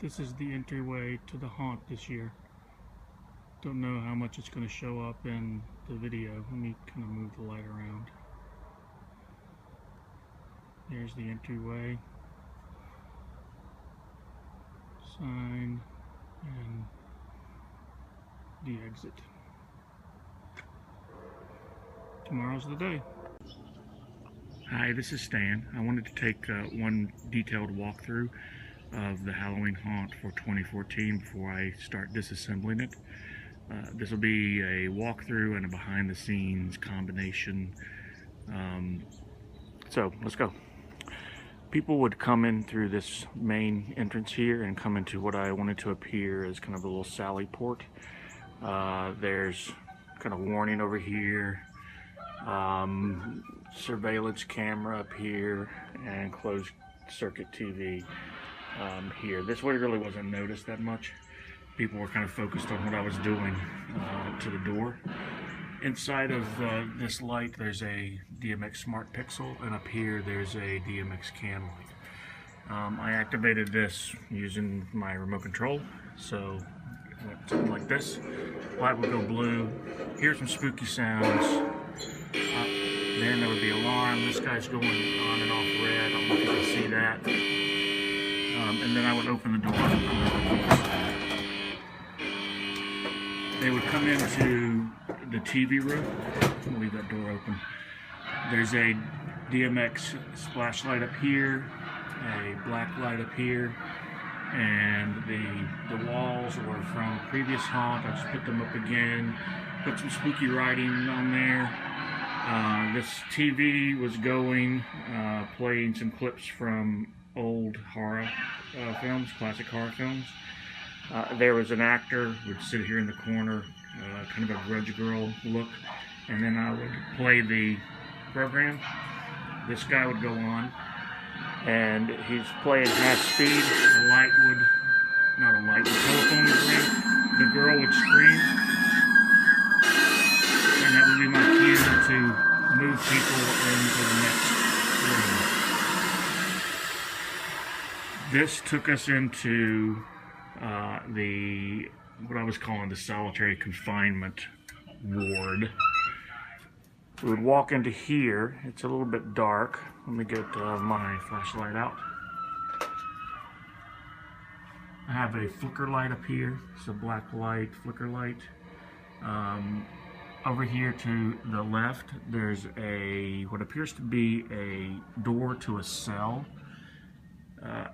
This is the entryway to the haunt this year. Don't know how much it's going to show up in the video. Let me kind of move the light around. There's the entryway, sign, and the exit. Tomorrow's the day. Hi, this is Stan. I wanted to take one detailed walkthrough of the Halloween haunt for 2014 before I start disassembling it. This will be a walkthrough and a behind-the-scenes combination. So let's go. People would come in through this main entrance here and come into what I wanted to appear as kind of a little sally port. There's kind of warning over here, surveillance camera up here, and closed circuit TV here. This way really wasn't noticed that much. People were kind of focused on what I was doing to the door. Inside of this light, there's a DMX Smart Pixel, and up here there's a DMX Cam light. I activated this using my remote control, so something like this. Light would go blue. Here's some spooky sounds. Then there would be alarm. This guy's going on and off red. I don't know if you can see that. And then I would open the door. They would come into the TV room. I'll leave that door open. There's a DMX splash light up here, a black light up here, and the walls were from previous haunt. I just put them up again, put some spooky writing on there. This TV was going, playing some clips from old horror films, classic horror films. There was an actor would sit here in the corner, kind of a grudge girl look, and then I would play the program. This guy would go on, and he's playing half speed. The light would, not a light, the telephone would ring. The girl would scream, and that would be my cue to move people into the next room. This took us into what I was calling the solitary confinement ward. We would walk into here. It's a little bit dark. Let me get my flashlight out. I have a flicker light up here. It's a black light, flicker light. Over here to the left, there's what appears to be a door to a cell.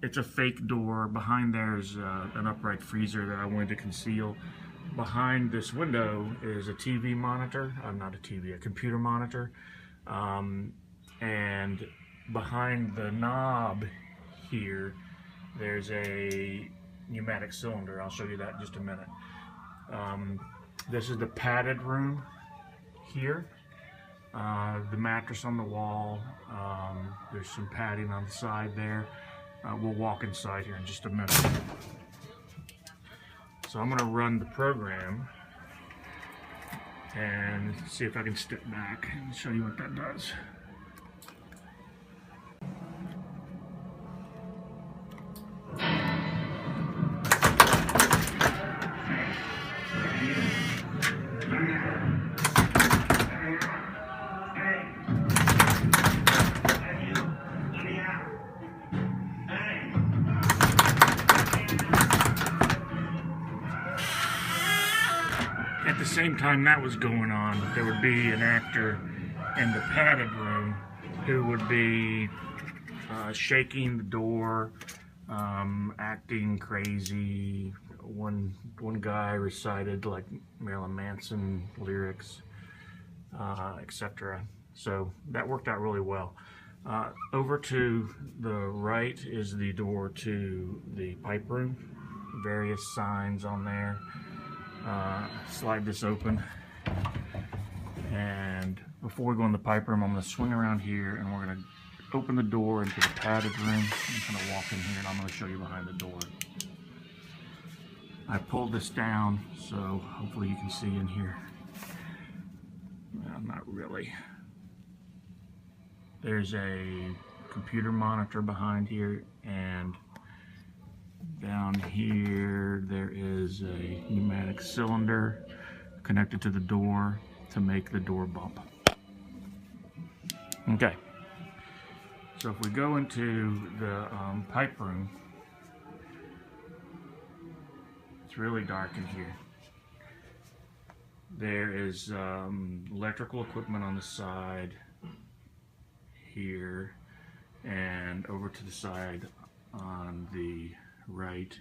It's a fake door. Behind there's an upright freezer that I wanted to conceal. Behind this window is a TV monitor. Not a TV, a computer monitor. And behind the knob here, there's a pneumatic cylinder. I'll show you that in just a minute. This is the padded room here. The mattress on the wall. There's some padding on the side there. We'll walk inside here in just a minute. So I'm going to run the program and see if I can step back and show you what that does. At the same time that was going on, there would be an actor in the padded room who would be shaking the door, acting crazy. One guy recited like Marilyn Manson lyrics, etc. So that worked out really well. Over to the right is the door to the pipe room. Various signs on there. Slide this open, and before we go in the pipe room, I'm going to swing around here and we're going to open the door into the padded room and kind of walk in here, and I'm going to show you behind the door. I pulled this down so hopefully you can see in here. Well, not really. There's a computer monitor behind here, and down here there is a pneumatic cylinder connected to the door to make the door bump. Okay, so if we go into the pipe room, it's really dark in here. There is electrical equipment on the side here, and over to the side on the right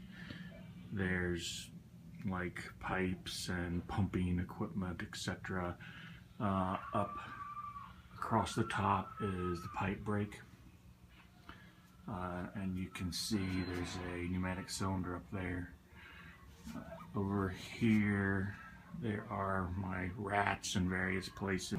there's like pipes and pumping equipment, etc. Up across the top is the pipe break, and you can see there's a pneumatic cylinder up there. Over here there are my rats in various places.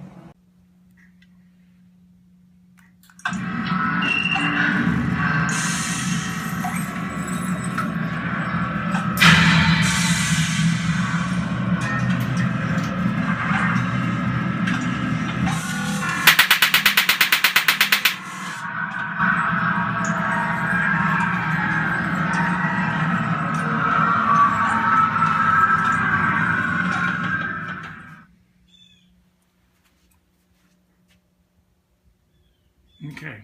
Okay.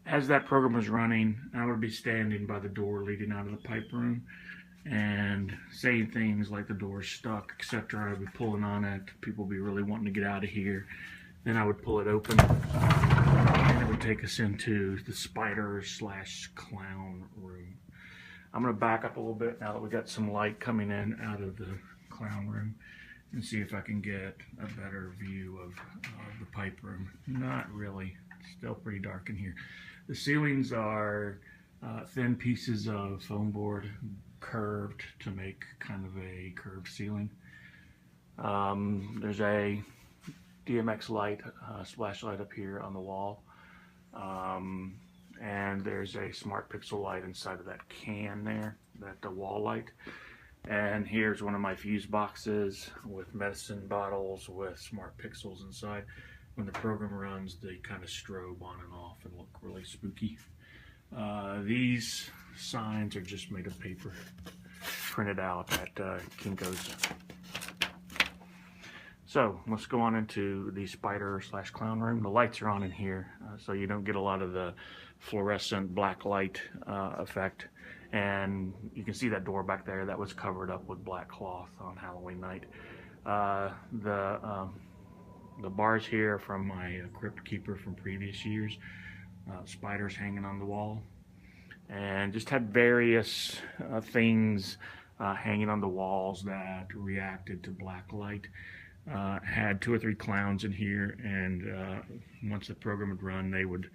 As that program was running, I would be standing by the door leading out of the pipe room and saying things like the door's stuck, etc. I'd be pulling on it. People would be really wanting to get out of here. Then I would pull it open, and it would take us into the spider/clown room. I'm going to back up a little bit now that we got some light coming in out of the clown room, and see if I can get a better view of the pipe room. Not really, still pretty dark in here. The ceilings are thin pieces of foam board curved to make kind of a curved ceiling. There's a DMX light, splash light up here on the wall. And there's a smart pixel light inside of that can there, that wall light. And here's one of my fuse boxes with medicine bottles with smart pixels inside. When the program runs, they kind of strobe on and off and look really spooky. These signs are just made of paper, printed out at Kinko's. So let's go on into the spider/clown room. The lights are on in here, so you don't get a lot of the fluorescent black light effect. And you can see that door back there that was covered up with black cloth on Halloween night. The bars here from my crypt keeper from previous years. Spiders hanging on the wall, and just had various things hanging on the walls that reacted to black light. Had 2 or 3 clowns in here, and once the program would run, they would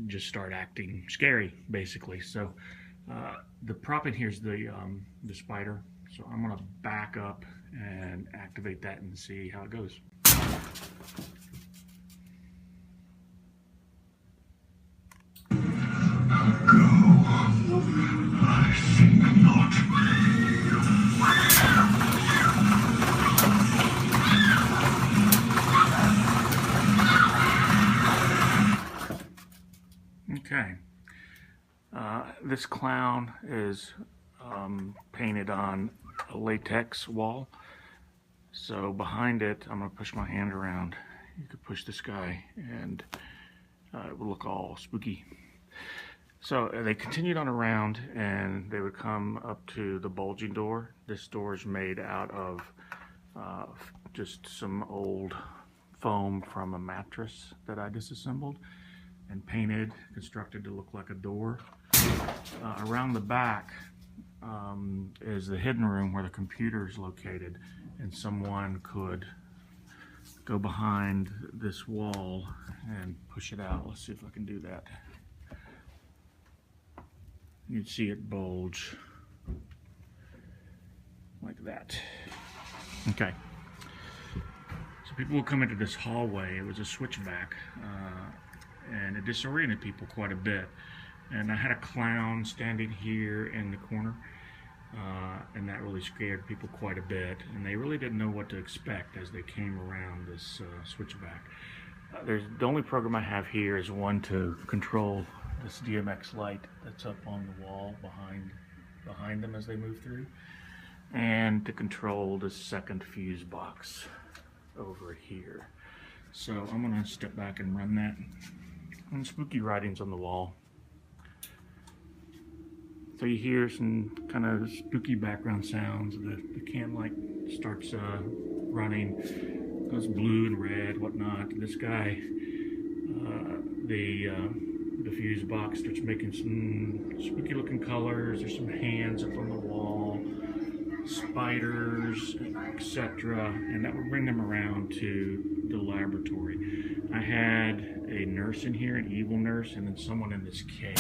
just start acting scary, basically. So the prop in here is the spider. So I'm going to back up and activate that and see how it goes. I think not. Okay. This clown is painted on a latex wall. So behind it, I'm going to push my hand around. You could push this guy and it will look all spooky. So they continued on around, and they would come up to the bulging door. This door is made out of just some old foam from a mattress that I disassembled and painted, constructed to look like a door. Around the back is the hidden room where the computer is located, and someone could go behind this wall and push it out. Let's see if I can do that. You'd see it bulge like that. Okay. So people will come into this hallway. It was a switchback, and it disoriented people quite a bit. And I had a clown standing here in the corner, and that really scared people quite a bit. And they really didn't know what to expect as they came around this switchback. The only program I have here is one to control this DMX light that's up on the wall behind them as they move through, and to control the second fuse box over here. So I'm gonna step back and run that. And spooky writings on the wall. So you hear some kind of spooky background sounds. The can light starts running, goes blue and red, whatnot. This guy, the fuse box starts making some spooky looking colors. There's some hands up on the wall, spiders, etc. And that would bring them around to the laboratory. I had a nurse in here, an evil nurse, and then someone in this cage.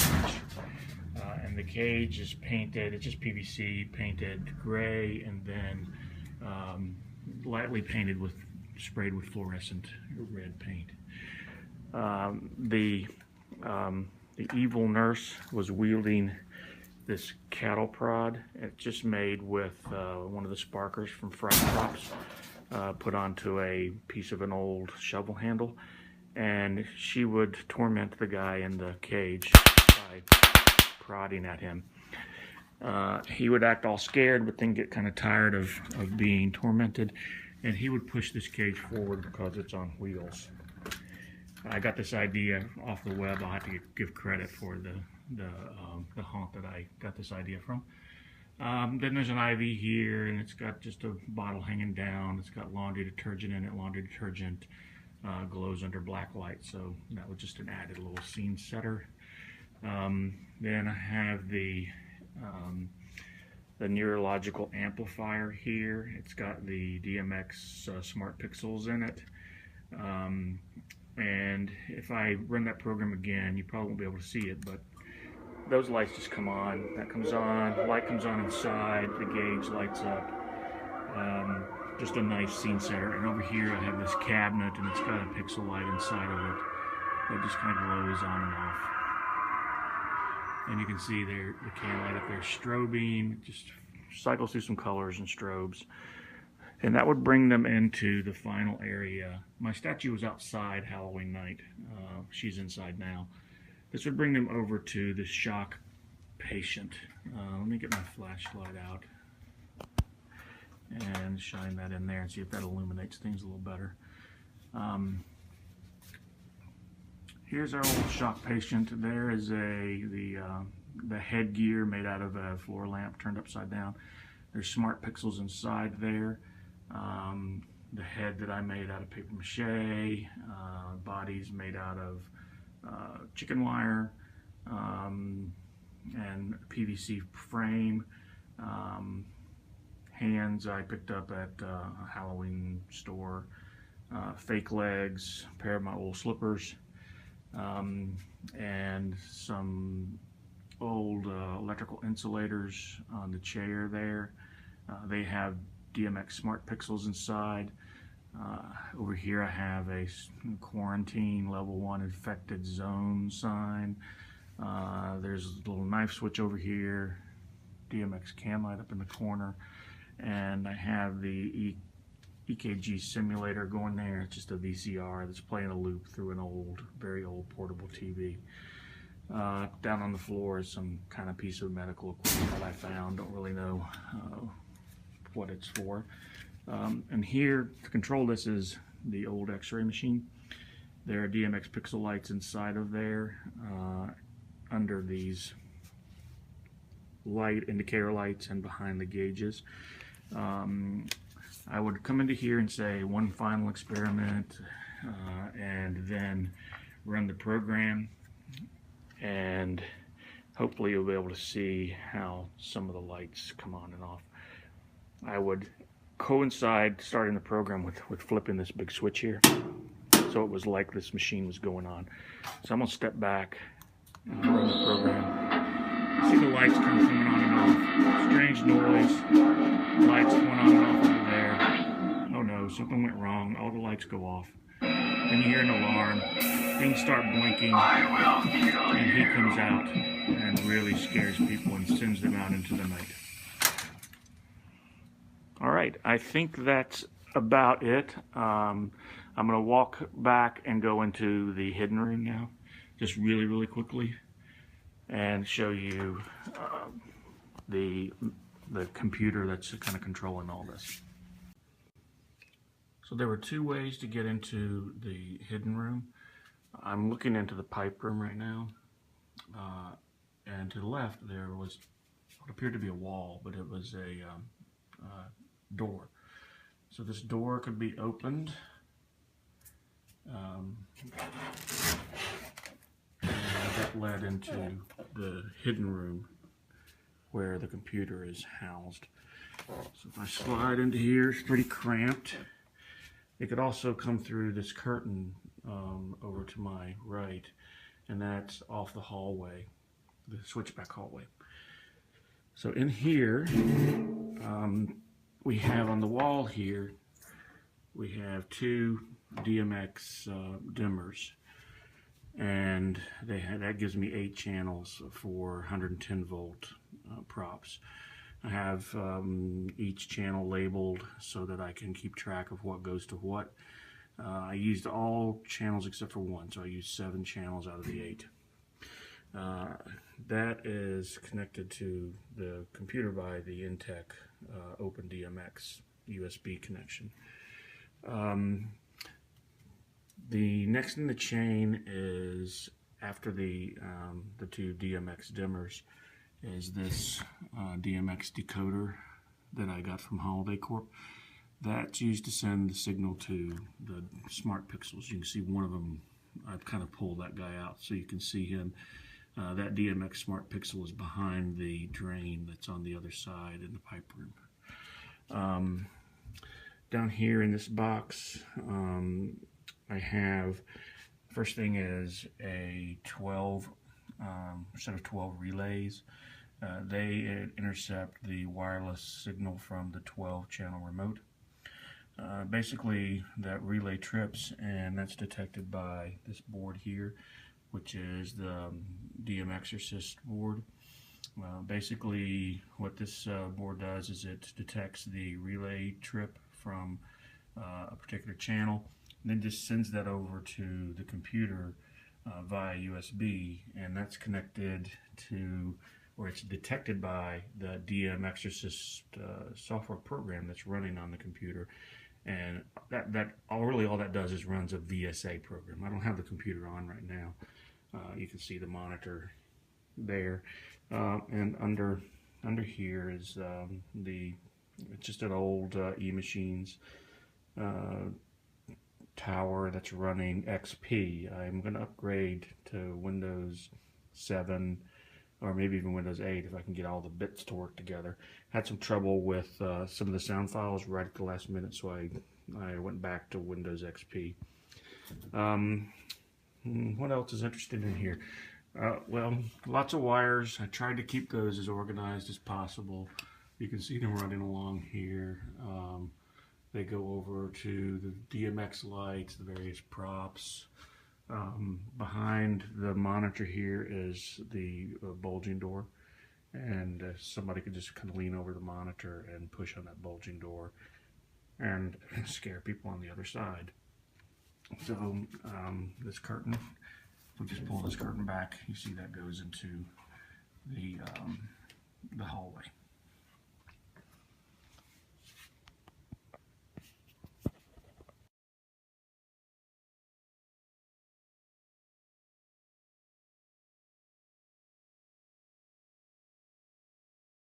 And the cage is painted, it's just PVC, painted gray, and then lightly painted sprayed with fluorescent red paint. The evil nurse was wielding this cattle prod. It's just made with one of the sparkers from Fry Props, put onto a piece of an old shovel handle, and she would torment the guy in the cage by prodding at him. He would act all scared, but then get kind of tired of being tormented, and he would push this cage forward because it's on wheels. I got this idea off the web. I'll have to give credit for the haunt that I got this idea from. Then there's an IV here, and it's got just a bottle hanging down. It's got laundry detergent in it. Laundry detergent glows under black light, so that was just an added little scene setter. Then I have the neurological amplifier here. It's got the DMX smart pixels in it. And if I run that program again, you probably won't be able to see it, but those lights just come on. That comes on, the light comes on inside, the gauge lights up. Just a nice scene setter. And over here I have this cabinet, and it's got a pixel light inside of it that just kind of glows on and off. And you can see there the can light up there strobing. It just cycles through some colors and strobes. And that would bring them into the final area. My statue was outside Halloween night. She's inside now. This would bring them over to the shock patient. Let me get my flashlight out and shine that in there and see if that illuminates things a little better. Here's our old shock patient. There is the headgear made out of a floor lamp turned upside down. There's smart pixels inside there. The head that I made out of paper mache, body's made out of chicken wire, and PVC frame. Hands I picked up at a Halloween store. Fake legs, a pair of my old slippers, and some old electrical insulators on the chair there. They have DMX smart pixels inside. Over here I have a quarantine level 1 infected zone sign. There's a little knife switch over here, DMX can light up in the corner, and I have the EKG simulator going there. It's just a VCR that's playing a loop through an very old portable TV. Down on the floor is some kind of piece of medical equipment that I found. Don't really know what it's for. And here to control this is the old x-ray machine. There are DMX pixel lights inside of there, under these light indicator lights and behind the gauges. I would come into here and say one final experiment, and then run the program, and hopefully you'll be able to see how some of the lights come on and off. I would coincide starting the program with flipping this big switch here, so it was like this machine was going on. So I'm going to step back and run the program. See the lights kind of coming on and off. Strange noise. Lights going on and off over there. Oh no, something went wrong. All the lights go off. Then you hear an alarm. Things start blinking, and he comes out and really scares people and sends them out into the night. All right, I think that's about it. I I'm going to walk back and go into the hidden room now, just really quickly, and show you the computer that's kind of controlling all this. So there were two ways to get into the hidden room. I'm looking into the pipe room right now, and to the left there was what appeared to be a wall, but it was a door. So this door could be opened, and that led into the hidden room where the computer is housed. So if I slide into here, it's pretty cramped. It could also come through this curtain over to my right, and that's off the hallway, the switchback hallway. So in here, we have on the wall here, we have two DMX dimmers, and that gives me 8 channels for 110 volt props. I have each channel labeled so that I can keep track of what goes to what. I used all channels except for one, so I used 7 channels out of the 8. That is connected to the computer by the Intech OpenDMX USB connection. The next in the chain is, after the 2 DMX dimmers, is this DMX decoder that I got from Holiday Corp. That's used to send the signal to the smart pixels. You can see one of them, I've kind of pulled that guy out so you can see him. That DMX smart pixel is behind the drain that's on the other side in the pipe room. Down here in this box, I have, first thing is a 12 set of 12 relays. They intercept the wireless signal from the 12 channel remote. Basically that relay trips, and that's detected by this board here, which is the DMX Assist board. Basically what this board does is it detects the relay trip from a particular channel, and then just sends that over to the computer via USB, and that's connected to, or it's detected by the DMX Assist software program that's running on the computer. And really all that does is runs a VSA program. I don't have the computer on right now. You can see the monitor there, and under here is it's just an old E-Machines tower that's running XP. I'm going to upgrade to Windows 7 or maybe even Windows 8 if I can get all the bits to work together. Had some trouble with some of the sound files right at the last minute, so I went back to Windows XP. What else is interesting in here? Well, lots of wires. I tried to keep those as organized as possible. You can see them running along here. They go over to the DMX lights, the various props. Behind the monitor here is the bulging door, and somebody could just kind of lean over the monitor and push on that bulging door and scare people on the other side. So this curtain, we just pull this curtain back, you see that goes into the hallway.